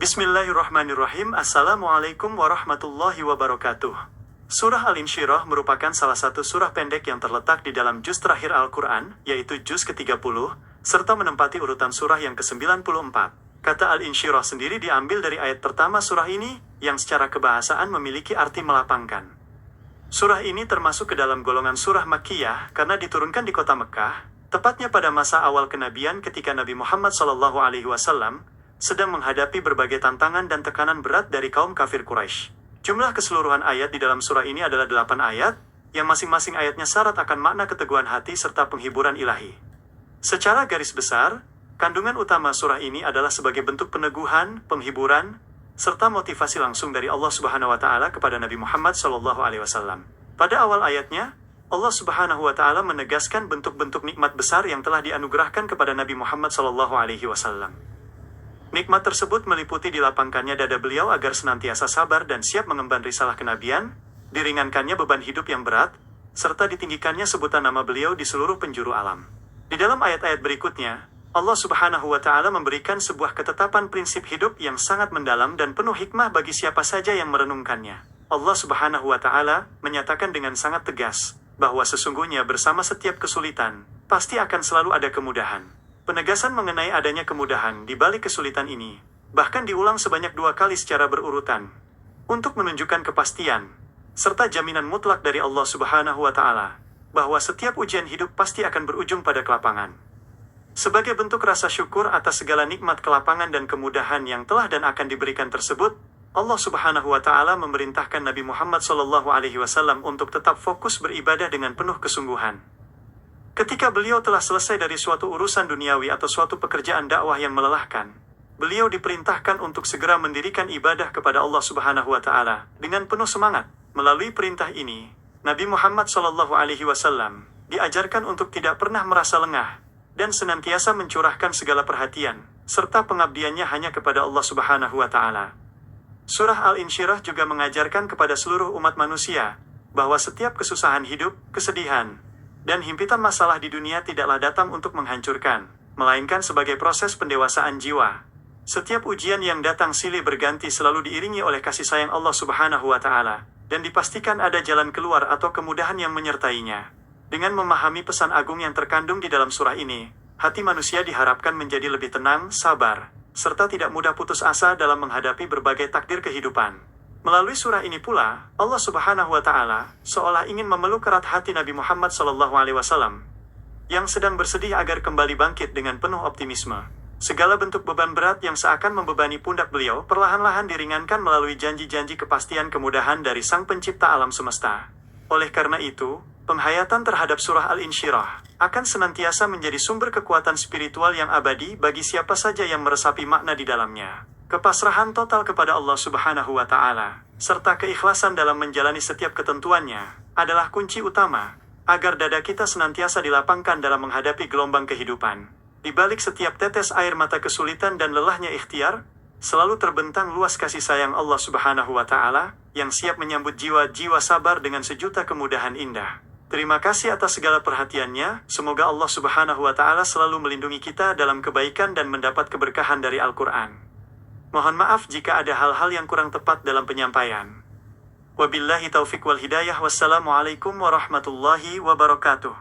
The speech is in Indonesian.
Bismillahirrahmanirrahim. Assalamualaikum warahmatullahi wabarakatuh. Surah Al-Insyirah merupakan salah satu surah pendek yang terletak di dalam juz terakhir Al-Quran, yaitu juz ke-30, serta menempati urutan surah yang ke-94. Kata Al-Insyirah sendiri diambil dari ayat pertama surah ini, yang secara kebahasaan memiliki arti melapangkan. Surah ini termasuk ke dalam golongan surah Makkiyah karena diturunkan di kota Mekkah, tepatnya pada masa awal kenabian ketika Nabi Muhammad SAW sedang menghadapi berbagai tantangan dan tekanan berat dari kaum kafir Quraisy. Jumlah keseluruhan ayat di dalam surah ini adalah 8 ayat, yang masing-masing ayatnya syarat akan makna keteguhan hati serta penghiburan ilahi. Secara garis besar, kandungan utama surah ini adalah sebagai bentuk peneguhan, penghiburan, serta motivasi langsung dari Allah Subhanahu wa Ta'ala kepada Nabi Muhammad SAW. Pada awal ayatnya, Allah Subhanahu wa Ta'ala menegaskan bentuk-bentuk nikmat besar yang telah dianugerahkan kepada Nabi Muhammad SAW. Nikmat tersebut meliputi dilapangkannya dada beliau agar senantiasa sabar dan siap mengemban risalah kenabian, diringankannya beban hidup yang berat, serta ditinggikannya sebutan nama beliau di seluruh penjuru alam. Di dalam ayat-ayat berikutnya, Allah Subhanahu wa Ta'ala memberikan sebuah ketetapan prinsip hidup yang sangat mendalam dan penuh hikmah bagi siapa saja yang merenungkannya. Allah Subhanahu wa Ta'ala menyatakan dengan sangat tegas bahwa sesungguhnya bersama setiap kesulitan pasti akan selalu ada kemudahan. Penegasan mengenai adanya kemudahan di balik kesulitan ini bahkan diulang sebanyak 2 kali secara berurutan untuk menunjukkan kepastian serta jaminan mutlak dari Allah Subhanahu wa Ta'ala bahwa setiap ujian hidup pasti akan berujung pada kelapangan. Sebagai bentuk rasa syukur atas segala nikmat kelapangan dan kemudahan yang telah dan akan diberikan tersebut, Allah Subhanahu wa Ta'ala memerintahkan Nabi Muhammad SAW untuk tetap fokus beribadah dengan penuh kesungguhan. Ketika beliau telah selesai dari suatu urusan duniawi atau suatu pekerjaan dakwah yang melelahkan, beliau diperintahkan untuk segera mendirikan ibadah kepada Allah Subhanahu wa Ta'ala dengan penuh semangat. Melalui perintah ini, Nabi Muhammad SAW diajarkan untuk tidak pernah merasa lengah dan senantiasa mencurahkan segala perhatian serta pengabdiannya hanya kepada Allah Subhanahu wa Ta'ala. Surah Al-Insyirah juga mengajarkan kepada seluruh umat manusia bahwa setiap kesusahan hidup, kesedihan, dan himpitan masalah di dunia tidaklah datang untuk menghancurkan, melainkan sebagai proses pendewasaan jiwa. Setiap ujian yang datang silih berganti selalu diiringi oleh kasih sayang Allah Subhanahu wa Ta'ala, dan dipastikan ada jalan keluar atau kemudahan yang menyertainya. Dengan memahami pesan agung yang terkandung di dalam surah ini, hati manusia diharapkan menjadi lebih tenang, sabar, serta tidak mudah putus asa dalam menghadapi berbagai takdir kehidupan. Melalui surah ini pula, Allah Subhanahu wa Ta'ala seolah ingin memeluk erat hati Nabi Muhammad SAW yang sedang bersedih agar kembali bangkit dengan penuh optimisme. Segala bentuk beban berat yang seakan membebani pundak beliau perlahan-lahan diringankan melalui janji-janji kepastian kemudahan dari Sang Pencipta alam semesta. Oleh karena itu, penghayatan terhadap surah Al-Insyirah akan senantiasa menjadi sumber kekuatan spiritual yang abadi bagi siapa saja yang meresapi makna di dalamnya. Kepasrahan total kepada Allah Subhanahu wa Ta'ala, serta keikhlasan dalam menjalani setiap ketentuannya, adalah kunci utama, agar dada kita senantiasa dilapangkan dalam menghadapi gelombang kehidupan. Di balik setiap tetes air mata kesulitan dan lelahnya ikhtiar, selalu terbentang luas kasih sayang Allah Subhanahu wa Ta'ala, yang siap menyambut jiwa-jiwa sabar dengan sejuta kemudahan indah. Terima kasih atas segala perhatiannya, semoga Allah Subhanahu wa Ta'ala selalu melindungi kita dalam kebaikan dan mendapat keberkahan dari Al-Quran. Mohon maaf jika ada hal-hal yang kurang tepat dalam penyampaian. Wabillahi taufiq wal hidayah. Wassalamualaikum warahmatullahi wabarakatuh.